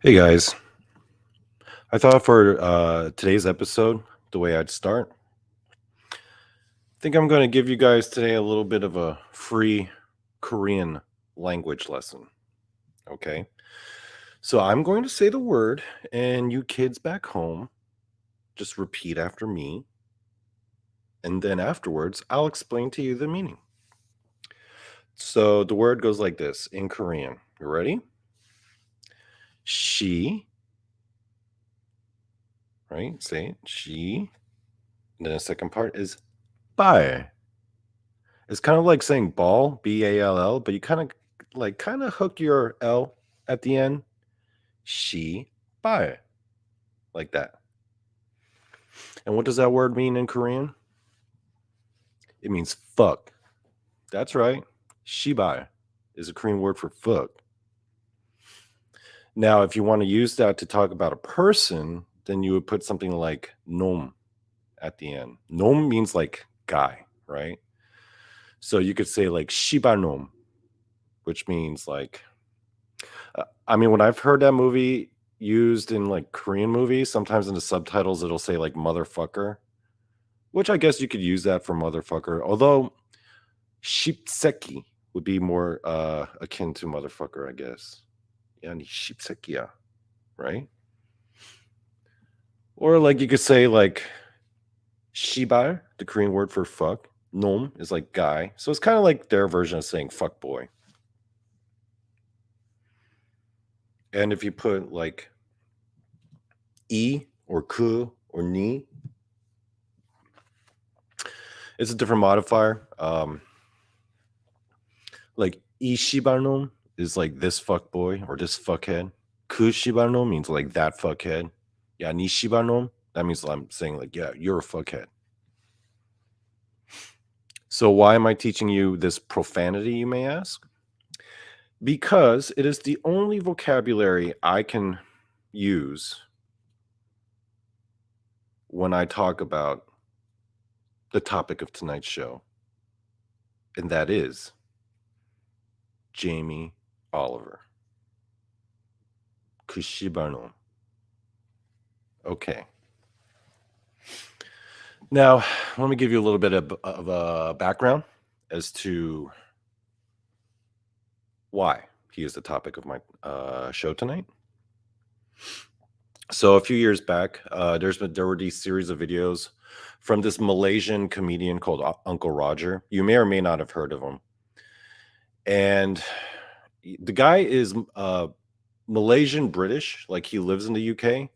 Hey guys, I thought for today's episode, the way I'd start, I think I'm going to give you guys today a little bit of a free Korean language lesson. Okay. So I'm going to say the word, and you kids back home just repeat after me. And then afterwards, I'll explain to you the meaning. So the word goes like this in Korean. You ready? She, right? Say it. She. And then the second part is bye. It's kind of like saying ball, B-A-L-L, but you kind of hook your L at the end. She bye, like that. And what does that word mean in Korean? It means fuck. That's right. Shibai is a Korean word for fuck. Now, if you want to use that to talk about a person, then you would put something like nom at the end. Nom means like guy, right? So you could say like shiba nom, which means like I mean, when I've heard that movie used in like Korean movies, sometimes in the subtitles it'll say like motherfucker, which I guess you could use that for motherfucker. Although shipseki would be more akin to motherfucker, I guess. Yani shipsekiya, right? Or like you could say like shibar, the Korean word for fuck. Nom is like guy. So it's kind of like their version of saying fuck boy. And if you put like e or ku or ni, it's a different modifier. Like Ishibanom is like this fuck boy or this fuckhead. Kushibanom means like that fuckhead. Yeah, Nishibanom, that means I'm saying like, yeah, you're a fuckhead. So why am I teaching you this profanity, you may ask? Because it is the only vocabulary I can use when I talk about the topic of tonight's show. And that is Jamie Oliver. Kushibanom. Okay. Now, let me give you a little bit of a background as to why he is the topic of my show tonight. So, a few years back, there were these series of videos from this Malaysian comedian called Uncle Roger. You may or may not have heard of him, and the guy is Malaysian British, like he lives in the UK,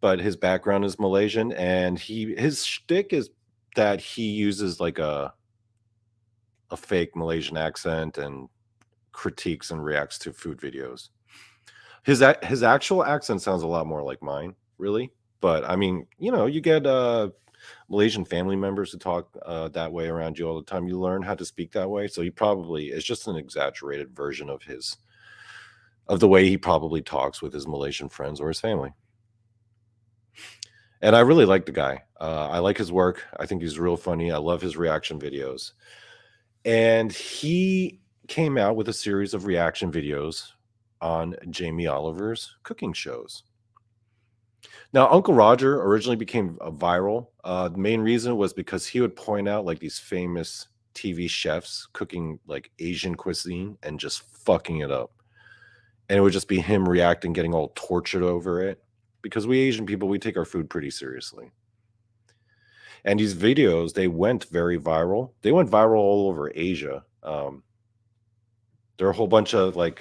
but his background is Malaysian, and his shtick is that he uses like a fake Malaysian accent and critiques and reacts to food videos. His actual accent sounds a lot more like mine, really. But I mean, you get Malaysian family members to talk that way around you all the time. You learn how to speak that way, so he probably it's just an exaggerated version of the way he probably talks with his Malaysian friends or his family. And I really like the guy. I like his work. I think he's real funny. I love his reaction videos. And he came out with a series of reaction videos on Jamie Oliver's cooking shows. Now, Uncle Roger originally became viral. The main reason was because he would point out like these famous TV chefs cooking like Asian cuisine and just fucking it up. And it would just be him reacting, getting all tortured over it. Because we Asian people, we take our food pretty seriously. And these videos, they went very viral. They went viral all over Asia. There are a whole bunch of like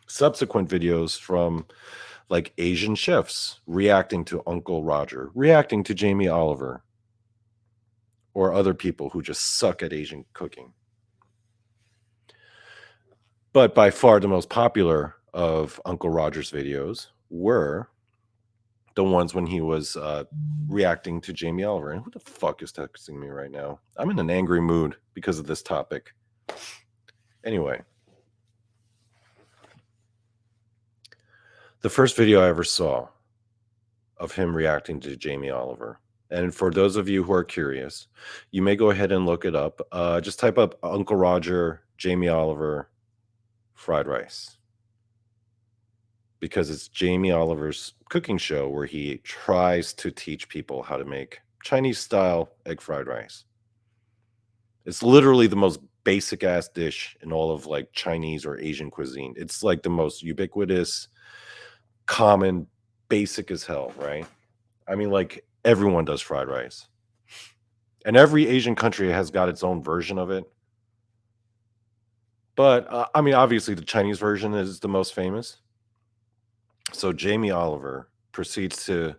subsequent videos from like Asian chefs reacting to Uncle Roger, reacting to Jamie Oliver, or other people who just suck at Asian cooking. But by far the most popular of Uncle Roger's videos were the ones when he was reacting to Jamie Oliver. And who the fuck is texting me right now? I'm in an angry mood because of this topic. Anyway, the first video I ever saw of him reacting to Jamie Oliver. And for those of you who are curious, you may go ahead and look it up. Just type up Uncle Roger, Jamie Oliver, fried rice. because it's Jamie Oliver's cooking show where he tries to teach people how to make Chinese style egg fried rice. It's literally the most basic ass dish in all of like Chinese or Asian cuisine. It's like the most ubiquitous, common, basic as hell, right? I mean, like everyone does fried rice. And every Asian country has got its own version of it. But I mean, obviously, the Chinese version is the most famous. So Jamie Oliver proceeds to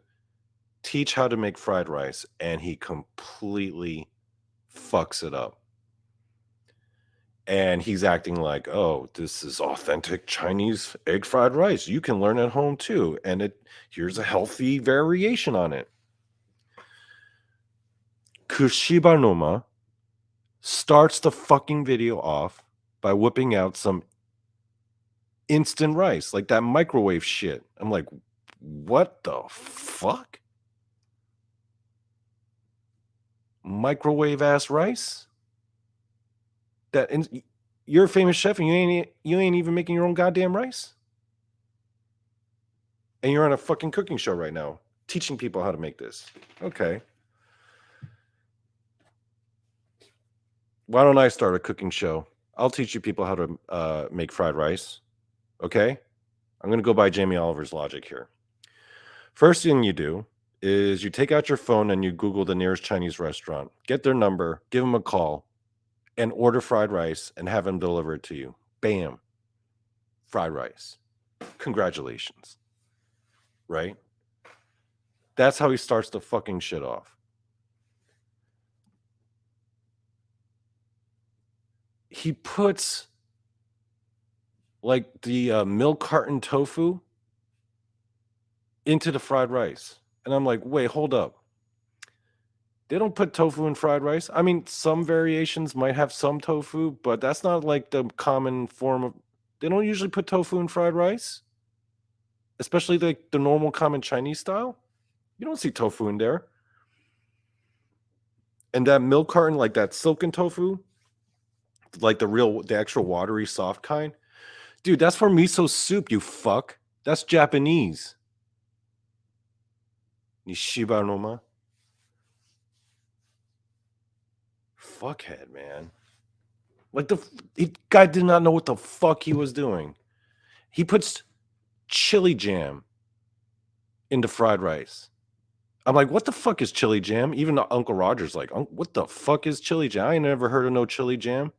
teach how to make fried rice, and he completely fucks it up. And he's acting like, "Oh, this is authentic Chinese egg fried rice. You can learn at home too, and here's a healthy variation on it." Kushiba Noma starts the fucking video off by whipping out some instant rice, like that microwave shit. I'm like, "What the fuck? Microwave ass rice? That in you're a famous chef and you ain't even making your own goddamn rice? And you're on a fucking cooking show right now, teaching people how to make this. Okay. Why don't I start a cooking show? I'll teach you people how to make fried rice. Okay. I'm going to go by Jamie Oliver's logic here. First thing you do is you take out your phone and you Google the nearest Chinese restaurant, get their number, give them a call, and order fried rice and have them deliver it to you. Bam. Fried rice. Congratulations. Right? That's how he starts the fucking shit off. He puts like the milk carton tofu into the fried rice. And I'm like, wait, hold up. They don't put tofu in fried rice. I mean, some variations might have some tofu, but that's not like the common form of. They don't usually put tofu in fried rice, especially like the normal common Chinese style. You don't see tofu in there. And that milk carton, like that silken tofu, like the actual watery, soft kind, dude, that's for miso soup, you fuck. That's Japanese. Nishiba Noma. Fuckhead, man. Like guy did not know what the fuck he was doing. He puts chili jam into fried rice. I'm like, what the fuck is chili jam? Even Uncle Roger's like, what the fuck is chili jam? I ain't never heard of no chili jam.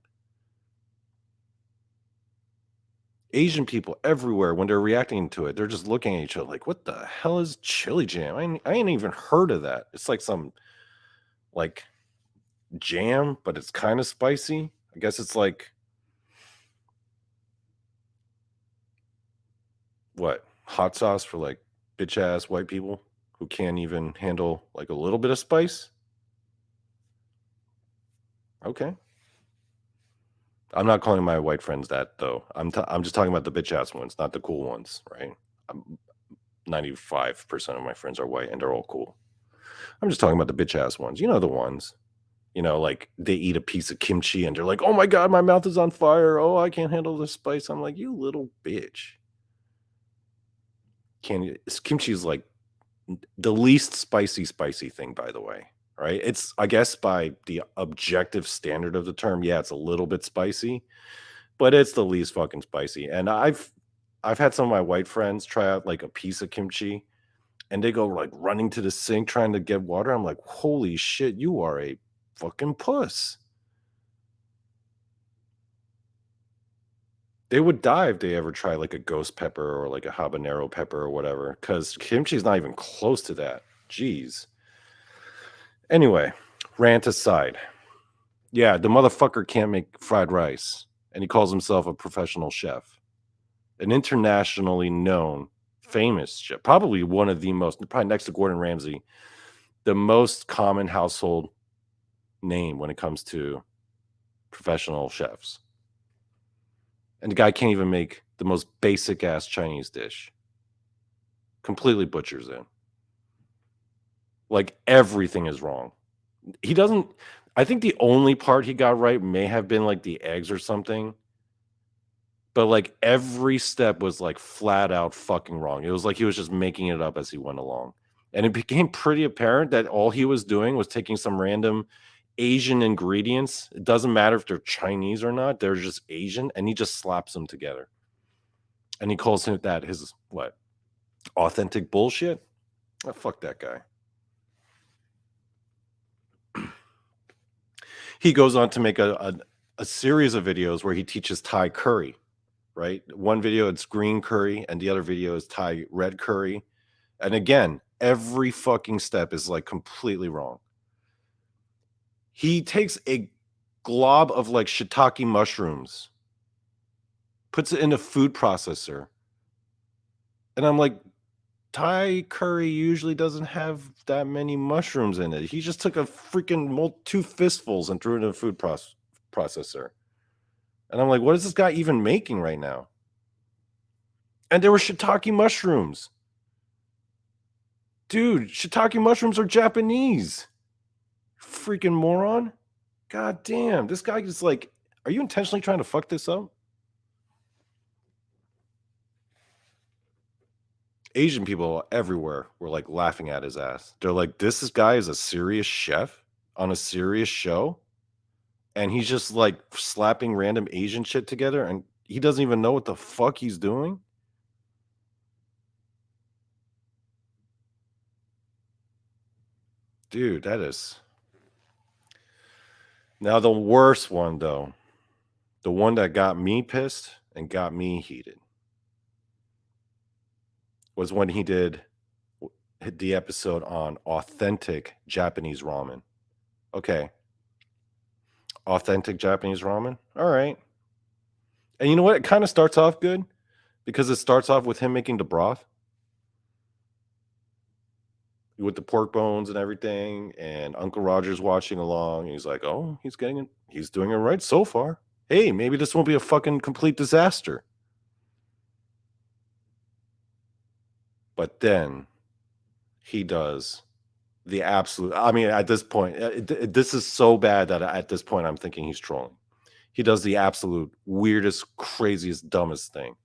Asian people everywhere, when they're reacting to it, they're just looking at each other like, what the hell is chili jam? I ain't even heard of that. It's like some like jam, but it's kind of spicy. I guess it's like what? Hot sauce for like bitch ass white people who can't even handle like a little bit of spice? Okay. I'm not calling my white friends that though. I'm just talking about the bitch ass ones, not the cool ones, right? 95% of my friends are white and they're all cool. I'm just talking about the bitch ass ones. You know the ones. Like they eat a piece of kimchi and they're like, "Oh my god, my mouth is on fire. Oh, I can't handle this spice." I'm like, "You little bitch." Kimchi is like the least spicy thing, by the way, right? It's, I guess, by the objective standard of the term, yeah, it's a little bit spicy, but it's the least fucking spicy. And I've had some of my white friends try out like a piece of kimchi and they go like running to the sink trying to get water. I'm like, holy shit, you are a fucking puss. They would die if they ever try like a ghost pepper or like a habanero pepper or whatever, because kimchi's not even close to that. Jeez. Anyway, rant aside. Yeah, the motherfucker can't make fried rice, and he calls himself a professional chef. An internationally known, famous chef, probably one of the most, probably next to Gordon Ramsay, the most common household name when it comes to professional chefs. And the guy can't even make the most basic ass Chinese dish. Completely butchers it. Like everything is wrong. He doesn't, I think the only part he got right may have been like the eggs or something. But, like, every step was, like, flat out fucking wrong. It was like he was just making it up as he went along. And it became pretty apparent that all he was doing was taking some random Asian ingredients. It doesn't matter if they're Chinese or not, they're just Asian, and he just slaps them together. And he calls him that his what? Authentic bullshit? Oh, fuck that guy. He goes on to make a series of videos where he teaches Thai curry, right? One video, it's green curry, and the other video is Thai red curry. And again, every fucking step is, like, completely wrong. He takes a glob of, like, shiitake mushrooms, puts it in a food processor, and I'm like, Thai curry usually doesn't have that many mushrooms in it. He just took a freaking 2 fistfuls and threw it in a food processor. And I'm like, "What is this guy even making right now?" And there were shiitake mushrooms. Dude, shiitake mushrooms are Japanese. Freaking moron. God damn, this guy is like, are you intentionally trying to fuck this up? Asian people everywhere were, like, laughing at his ass. They're like, guy is a serious chef on a serious show, and he's just, like, slapping random Asian shit together, and he doesn't even know what the fuck he's doing?" Dude, that is now the worst one, though, the one that got me pissed and got me heated was when he did the episode on authentic Japanese ramen. Okay, authentic Japanese ramen? Alright. And you know what? It kinda starts off good because it starts off with him making the broth with the pork bones and everything, and Uncle Roger's watching along, and he's like, "Oh, he's doing it right so far. Hey, maybe this won't be a fucking complete disaster." But then he does the absolute I mean, at this point, this is so bad that at this point, I'm thinking he's trolling. He does the absolute weirdest, craziest, dumbest thing.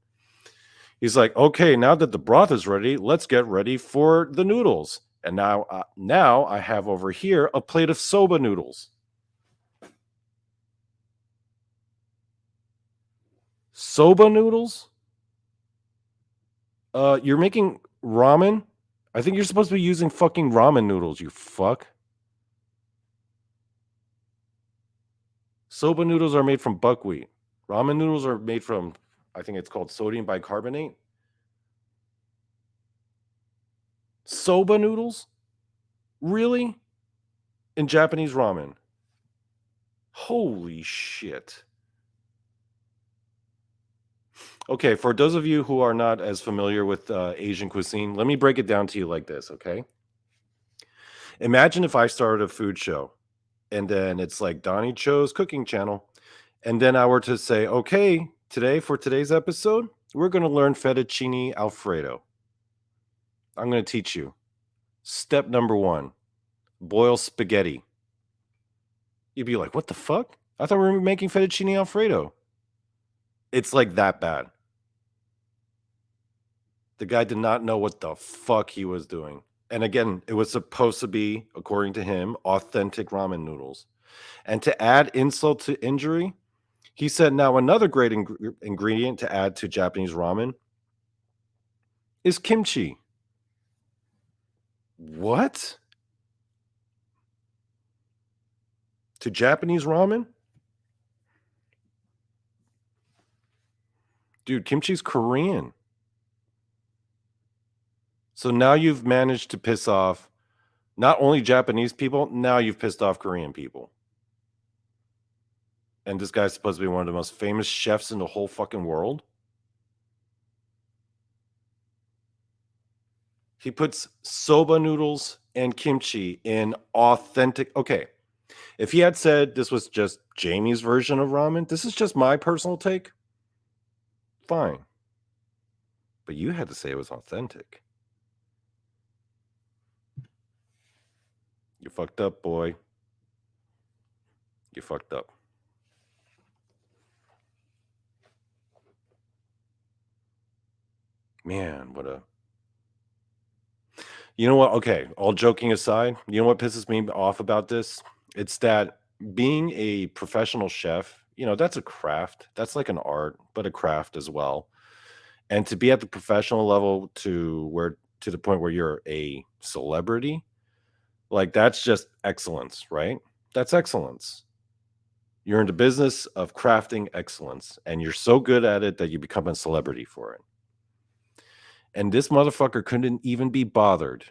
He's like, "Okay, now that the broth is ready, let's get ready for the noodles. And now I have over here a plate of soba noodles." Soba noodles? You're making ramen? I think you're supposed to be using fucking ramen noodles, you fuck. Soba noodles are made from buckwheat. Ramen noodles are made from, I think it's called sodium bicarbonate. Soba noodles? Really? In Japanese ramen? Holy shit. Okay, for those of you who are not as familiar with Asian cuisine, let me break it down to you like this, okay? Imagine if I started a food show and then it's like Donny Cho's cooking channel. And then I were to say, okay, today for today's episode, we're going to learn fettuccine Alfredo. I'm going to teach you. Step number one, boil spaghetti. You'd be like, what the fuck? I thought we were making fettuccine Alfredo. It's like that bad. The guy did not know what the fuck he was doing. And again, it was supposed to be, according to him, authentic ramen noodles. And to add insult to injury, he said, now another great ingredient to add to Japanese ramen is kimchi. What? To Japanese ramen? Dude, kimchi's Korean. So now you've managed to piss off not only Japanese people, now you've pissed off Korean people. And this guy's supposed to be one of the most famous chefs in the whole fucking world. He puts soba noodles and kimchi in authentic. Okay, if he had said this was just Jamie's version of ramen, this is just my personal take, fine. But you had to say it was authentic. You fucked up, boy. You fucked up. Man, what a you know what? Okay, all joking aside, you know what pisses me off about this? It's that being a professional chef, that's a craft. That's like an art, but a craft as well. And to be at the professional level to the point where you're a celebrity, like that's just excellence, right? That's excellence. You're in the business of crafting excellence, and you're so good at it that you become a celebrity for it. And this motherfucker couldn't even be bothered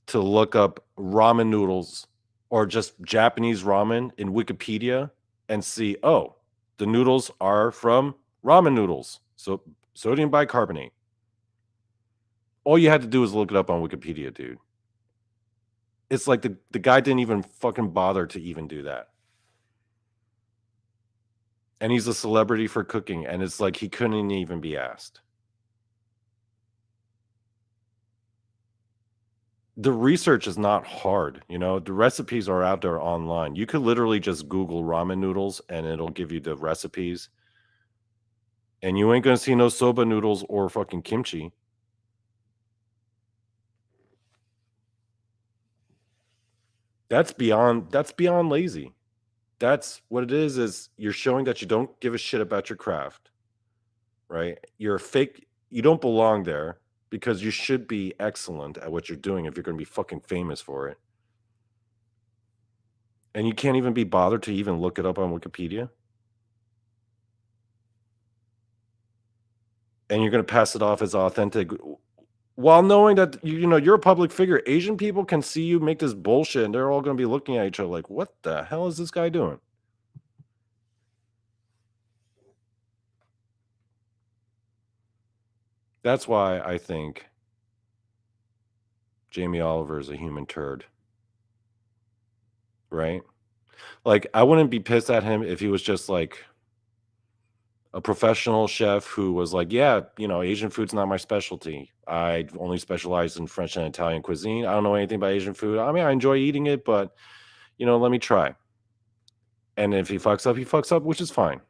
to look up ramen noodles or just Japanese ramen in Wikipedia and see, oh, the noodles are from ramen noodles. So sodium bicarbonate. All you had to do was look it up on Wikipedia, dude. It's like the guy didn't even fucking bother to even do that. And he's a celebrity for cooking, and it's like he couldn't even be asked. The research is not hard, the recipes are out there online. You could literally just Google ramen noodles and it'll give you the recipes. And you ain't gonna see no soba noodles or fucking kimchi. That's beyond lazy. That's what it is you're showing that you don't give a shit about your craft, right? You're a fake you don't belong there because you should be excellent at what you're doing if you're gonna be fucking famous for it. And you can't even be bothered to even look it up on Wikipedia? And you're gonna pass it off as authentic while knowing that you're a public figure. Asian people can see you make this bullshit, and they're all gonna be looking at each other like, "What the hell is this guy doing?" That's why I think Jamie Oliver is a human turd, right? Like, I wouldn't be pissed at him if he was just, like, a professional chef who was like, "Yeah, Asian food's not my specialty. I only specialize in French and Italian cuisine. I don't know anything about Asian food. I mean, I enjoy eating it, but, let me try." And if he fucks up, which is fine.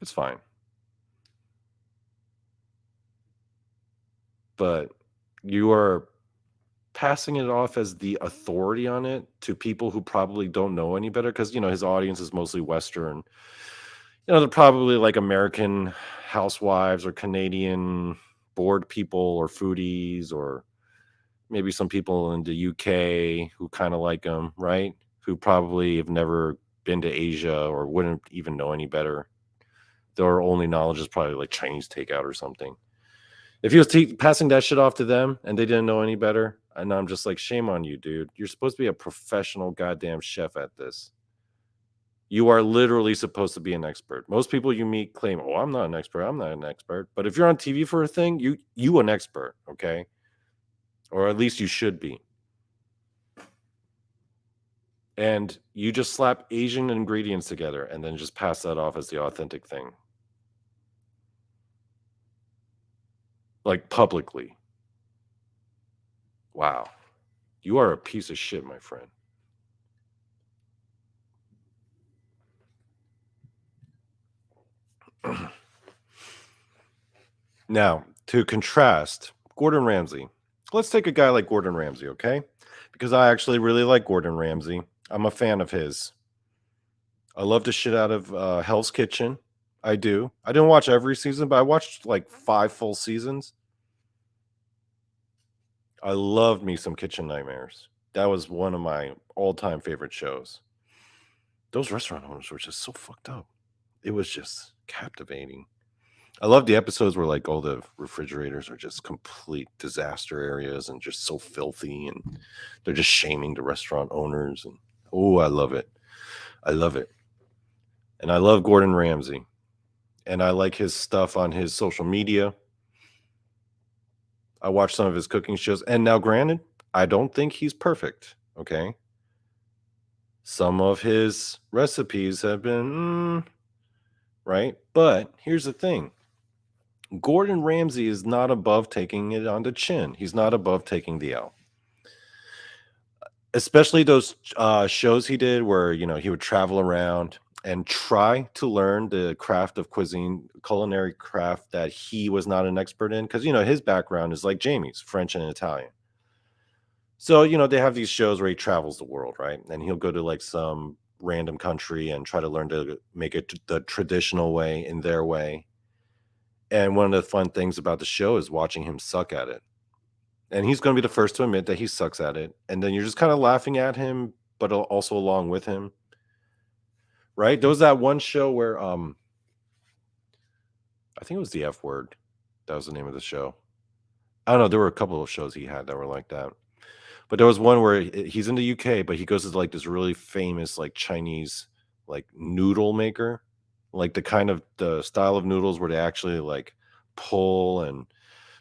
It's fine. But you are passing it off as the authority on it to people who probably don't know any better because, his audience is mostly Western. They're probably like American housewives or Canadian bored people or foodies or maybe some people in the UK who kinda like him, right? Who probably have never been to Asia or wouldn't even know any better. Their only knowledge is probably like Chinese takeout or something. If he was passing that shit off to them and they didn't know any better, and I'm just like, "Shame on you, dude. You're supposed to be a professional goddamn chef at this. You are literally supposed to be an expert." Most people you meet claim, "Oh, I'm not an expert. I'm not an expert." But if you're on TV for a thing, you an expert, okay? Or at least you should be. And you just slap Asian ingredients together and then just pass that off as the authentic thing, like publicly. Wow. You are a piece of shit, my friend. Now, to contrast, Gordon Ramsay. Let's take a guy like Gordon Ramsay, okay? Because I actually really like Gordon Ramsay. I'm a fan of his. I love the shit out of Hell's Kitchen. I do. I didn't watch every season, but I watched like 5 full seasons. I loved me some Kitchen Nightmares. That was one of my all-time favorite shows. Those restaurant owners were just so fucked up. It was just captivating. I love the episodes where like all the refrigerators are just complete disaster areas and just so filthy and they're just shaming the restaurant owners and oh, I love it. I love it. And I love Gordon Ramsay. And I like his stuff on his social media. I watch some of his cooking shows. And now granted, I don't think he's perfect, okay? Some of his recipes have been right? But here's the thing. Gordon Ramsay is not above taking it on the chin. He's not above taking the L. Especially those shows he did where, he would travel around. and try to learn the craft of cuisine, culinary craft that he was not an expert in. Because, his background is like Jamie's, French and Italian. So, they have these shows where he travels the world, right? And he'll go to like some random country and try to learn to make it the traditional way in their way. And one of the fun things about the show is watching him suck at it. And he's going to be the first to admit that he sucks at it. And then you're just kind of laughing at him, but also along with him, right? There was that one show where I think it was the F Word. That was the name of the show. I don't know. There were a couple of shows he had that were like that. But there was one where he's in the UK, but he goes to like this really famous like Chinese like noodle maker, like the style of noodles where they actually like pull and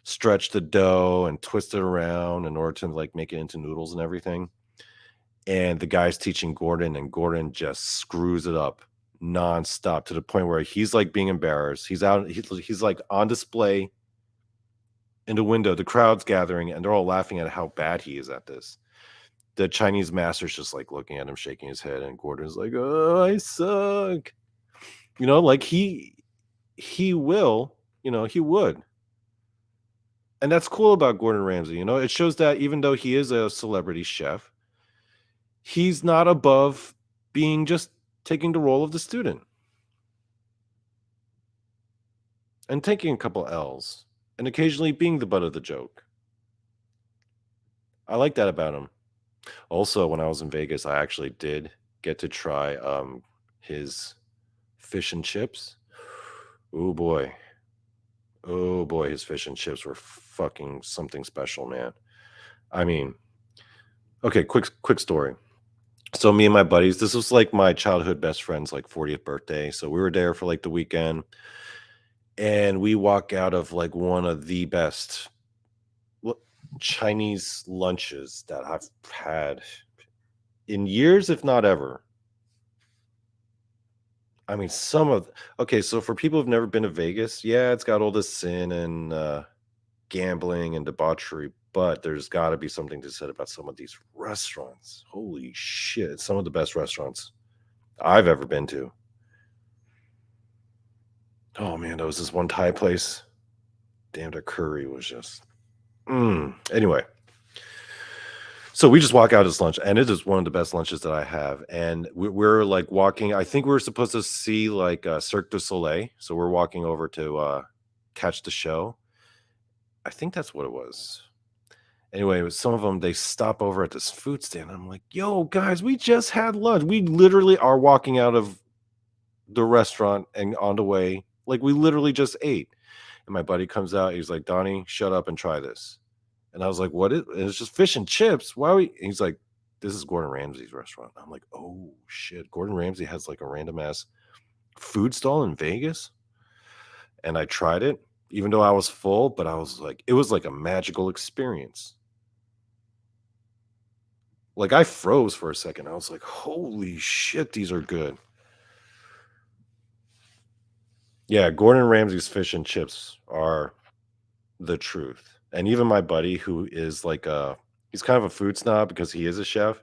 stretch the dough and twist it around in order to like make it into noodles and everything. And the guy's teaching Gordon, and Gordon just screws it up nonstop to the point where he's like being embarrassed. He's like on display in the window, the crowd's gathering, and they're all laughing at how bad he is at this. The Chinese master's just like looking at him, shaking his head, and Gordon's like, "Oh, I suck." Like he will, he would. And that's cool about Gordon Ramsay. It shows that even though he is a celebrity chef, he's not above being just taking the role of the student and taking a couple L's and occasionally being the butt of the joke. I like that about him. Also, when I was in Vegas, I actually did get to try his fish and chips. Oh boy. Oh boy, his fish and chips were fucking something special, man. I mean, okay, quick story. So me and my buddies, this was like my childhood best friend's like 40th birthday. So we were there for like the weekend, and we walk out of like one of the best l- Chinese lunches that I've had in years, if not ever. I mean, okay, so for people who've never been to Vegas, yeah, it's got all this sin and gambling and debauchery, but there's got to be something to said about some of these restaurants. Holy shit, some of the best restaurants I've ever been to. Oh man, there was this one Thai place. Damn, the curry was just. Anyway, so we just walk out as lunch, and it is one of the best lunches that I have. And we're like walking. I think we were supposed to see like Cirque du Soleil, so we're walking over to catch the show. I think that's what it was. Anyway, with some of them, they stop over at this food stand. I'm like, "Yo, guys, we just had lunch. We literally are walking out of the restaurant and on the way. Like, we literally just ate." And my buddy comes out. He's like, "Donnie, shut up and try this." And I was like, "What is?" And it's just fish and chips. Why are we? And he's like, "This is Gordon Ramsay's restaurant." I'm like, "Oh shit!" Gordon Ramsay has like a random ass food stall in Vegas, and I tried it, even though I was full. But I was like, it was like a magical experience. Like, I froze for a second. I was like, "Holy shit, these are good." Yeah, Gordon Ramsay's fish and chips are the truth. And even my buddy who is like he's kind of a food snob because he is a chef.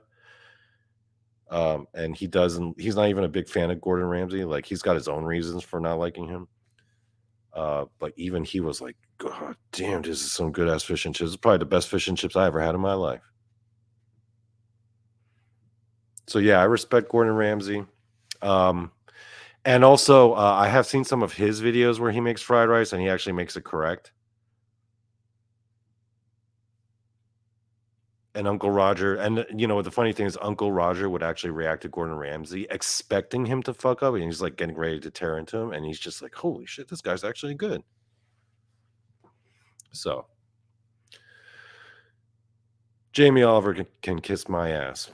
And he's not even a big fan of Gordon Ramsay. Like, he's got his own reasons for not liking him. But even he was like, "God damn, this is some good ass fish and chips. It's probably the best fish and chips I ever had in my life." So yeah, I respect Gordon Ramsay. Um, And also, I have seen some of his videos where he makes fried rice and he actually makes it correct. And Uncle Roger, and the funny thing is, Uncle Roger would actually react to Gordon Ramsay, expecting him to fuck up, and he's like getting ready to tear into him, and he's just like, "Holy shit, this guy's actually good." So Jamie Oliver can kiss my ass.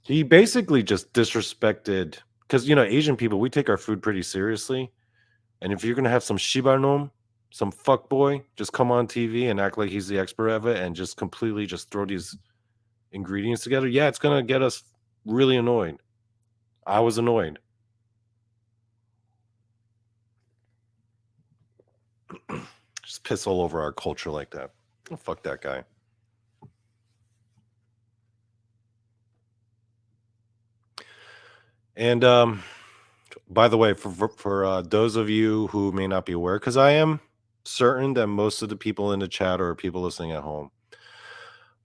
He basically just disrespected, because Asian people, we take our food pretty seriously. And if you're gonna have some shibanom, some fuck boy, just come on TV and act like he's the expert of it and just completely just throw these ingredients together, yeah, it's gonna get us really annoyed. I was annoyed. Just piss all over our culture like that. Oh, fuck that guy. And By the way, for those of you who may not be aware, because I am certain that most of the people in the chat or people listening at home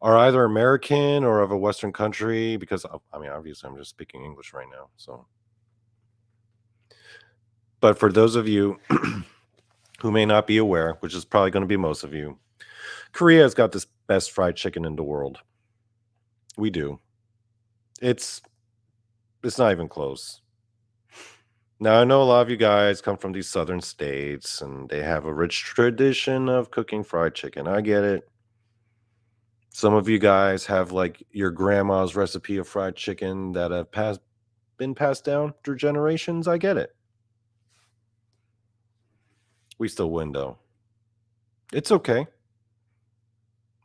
are either American or of a Western country, because I mean, obviously, I'm just speaking English right now. So, but for those of you who may not be aware, which is probably going to be most of you, Korea has got this best fried chicken in the world. We do. It's not even close. Now, I know a lot of you guys come from these southern states and they have a rich tradition of cooking fried chicken. I get it. Some of you guys have like your grandma's recipe of fried chicken that have been passed down through generations. I get it. We still win though. It's okay.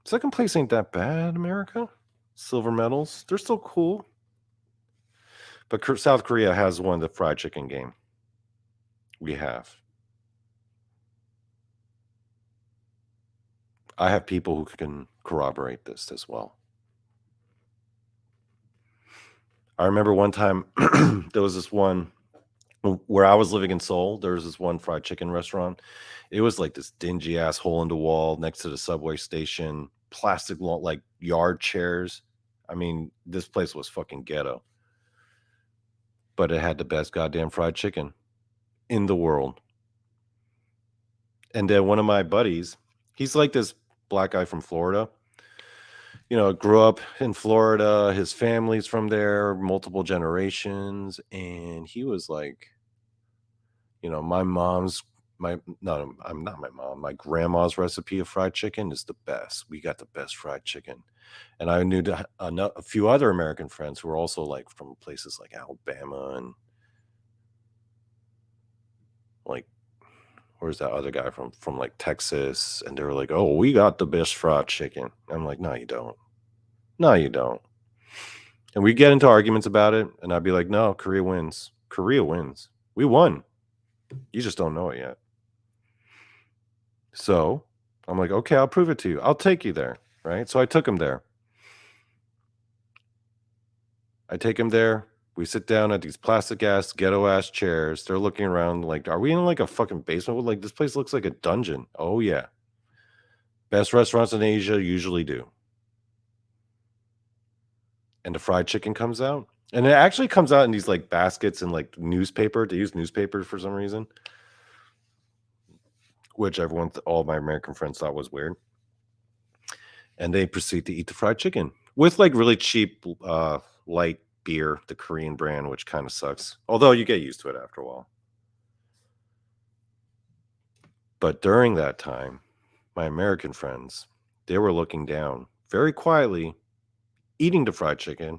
Second place ain't that bad, America. Silver medals, they're still cool. But South Korea has won the fried chicken game. We have. I have people who can corroborate this as well. I remember one time there was this one where I was living in Seoul. There was this one fried chicken restaurant. It was like this dingy ass hole in the wall next to the subway station, plastic like yard chairs. I mean, this place was fucking ghetto. But it had the best goddamn fried chicken in the world. And then one of my buddies, he's like this black guy from Florida. You know, grew up in Florida. His family's from there, multiple generations. And he was like, you know, I'm not my mom. My grandma's recipe of fried chicken is the best. We got the best fried chicken. And I knew a few other American friends who were also like from places like Alabama and like where's that other guy from like Texas? And they were like, "Oh, we got the best fried chicken." I'm like, "No, you don't. No, you don't." And we get into arguments about it, and I'd be like, "No, Korea wins. Korea wins. We won. You just don't know it yet." So I'm like, "Okay, I'll prove it to you. I'll take you there." Right? So I took him there. We sit down at these plastic ass, ghetto ass chairs. They're looking around like, are we in like a fucking basement? Like, this place looks like a dungeon. Oh, yeah. Best restaurants in Asia usually do. And the fried chicken comes out. And it actually comes out in these like baskets and like newspaper. They use newspaper for some reason, which all my American friends thought was weird. And they proceed to eat the fried chicken with like really cheap, light beer, the Korean brand, which kind of sucks. Although you get used to it after a while. But during that time, my American friends, they were looking down very quietly, eating the fried chicken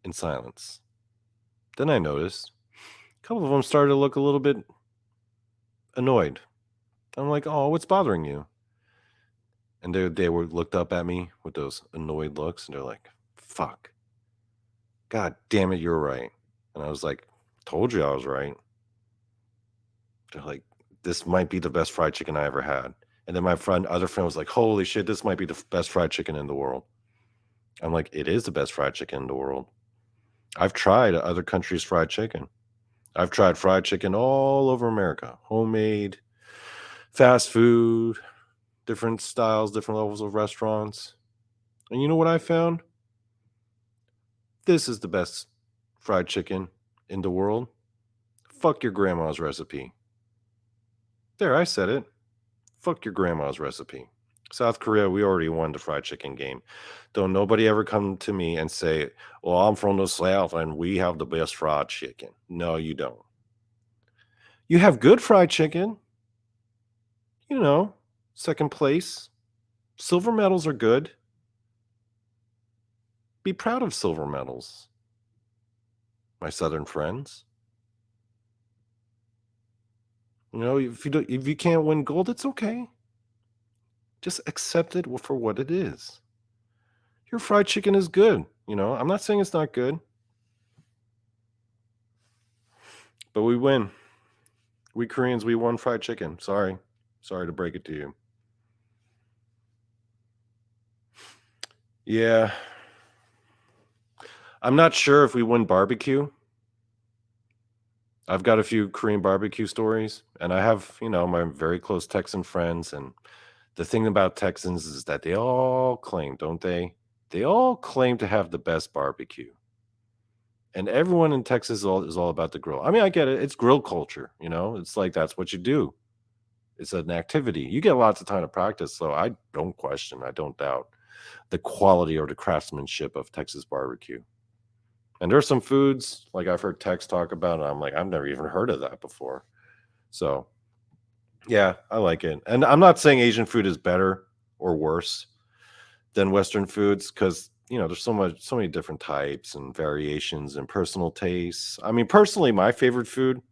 in silence. Then I noticed a couple of them started to look a little bit annoyed. I'm like, "Oh, what's bothering you?" And they were looked up at me with those annoyed looks, and they're like, "Fuck, God damn it, you're right." And I was like, "Told you I was right." They're like, "This might be the best fried chicken I ever had." And then my other friend was like, "Holy shit, this might be the best fried chicken in the world." I'm like, "It is the best fried chicken in the world." I've tried other countries' fried chicken. I've tried fried chicken all over America, homemade, fast food, different styles, different levels of restaurants. And you know what I found? This is the best fried chicken in the world. Fuck your grandma's recipe. There, I said it. Fuck your grandma's recipe. South Korea, we already won the fried chicken game. Don't nobody ever come to me and say, "Well, I'm from the South and we have the best fried chicken." No, you don't. You have good fried chicken, you know, second place. Silver medals are good. Be proud of silver medals, my Southern friends. You know, if you can't win gold, it's okay. Just accept it for what it is. Your fried chicken is good. You know, I'm not saying it's not good, but we win. We Koreans, we won fried chicken. Sorry to break it to you. Yeah, I'm not sure if we win barbecue. I've got a few Korean barbecue stories, and I have, my very close Texan friends. And the thing about Texans is that they all claim, don't they? They all claim to have the best barbecue. And everyone in Texas is all about the grill. I mean, I get it. It's grill culture, It's like that's what you do. It's an activity. You get lots of time to practice, so I don't question, I don't doubt the quality or the craftsmanship of Texas barbecue. And there's some foods, like I've heard Tex talk about, and I'm like, I've never even heard of that before. So, yeah, I like it. And I'm not saying Asian food is better or worse than Western foods because, there's so many different types and variations and personal tastes. I mean, personally, my favorite food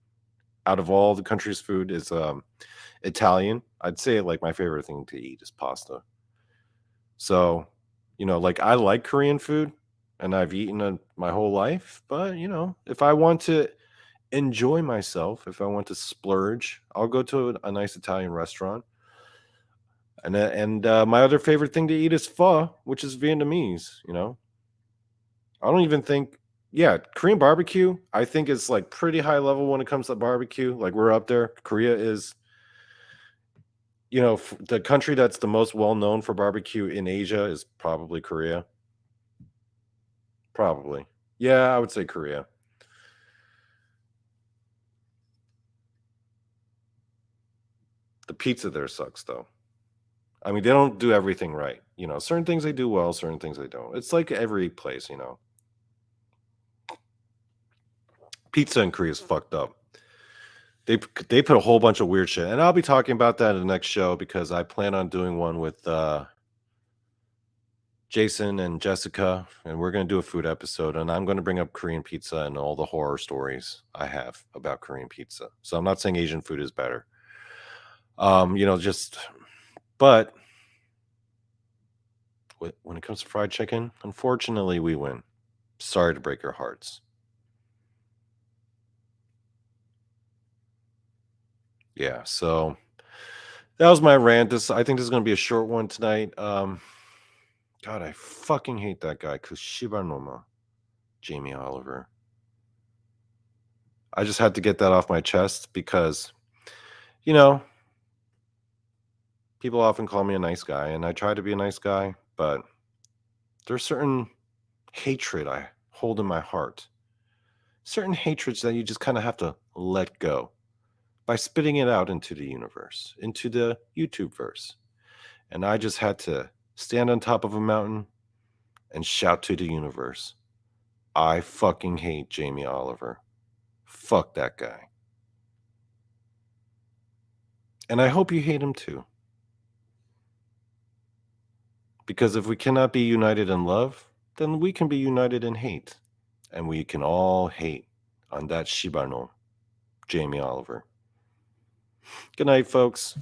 out of all the country's food is Italian. I'd say like my favorite thing to eat is pasta. So, like I like Korean food and I've eaten it my whole life, but if I want to enjoy myself, if I want to splurge, I'll go to a nice Italian restaurant. And my other favorite thing to eat is pho, which is Vietnamese. I don't even think yeah, Korean barbecue, I think is like pretty high level when it comes to barbecue. Like we're up there. Korea is, the country that's the most well known for barbecue in Asia is probably Korea. Probably. Yeah, I would say Korea. The pizza there sucks though. I mean, they don't do everything right. Certain things they do well, certain things they don't. It's like every place. Pizza in Korea is fucked up. They put a whole bunch of weird shit, and I'll be talking about that in the next show because I plan on doing one with Jason and Jessica, and we're gonna do a food episode, and I'm gonna bring up Korean pizza and all the horror stories I have about Korean pizza. So I'm not saying Asian food is better. Just but when it comes to fried chicken, unfortunately, we win. Sorry to break your hearts. Yeah, so that was my rant. I think this is gonna be a short one tonight. God, I fucking hate that guy, Kushibanoma, Jamie Oliver. I just had to get that off my chest because, you know, people often call me a nice guy, and I try to be a nice guy, but there's certain hatred I hold in my heart. Certain hatreds that you just kind of have to let go by spitting it out into the universe, into the YouTube verse. And I just had to stand on top of a mountain and shout to the universe, I fucking hate Jamie Oliver. Fuck that guy. And I hope you hate him too. Because if we cannot be united in love, then we can be united in hate. And we can all hate on that Shibano, Jamie Oliver. Good night, folks.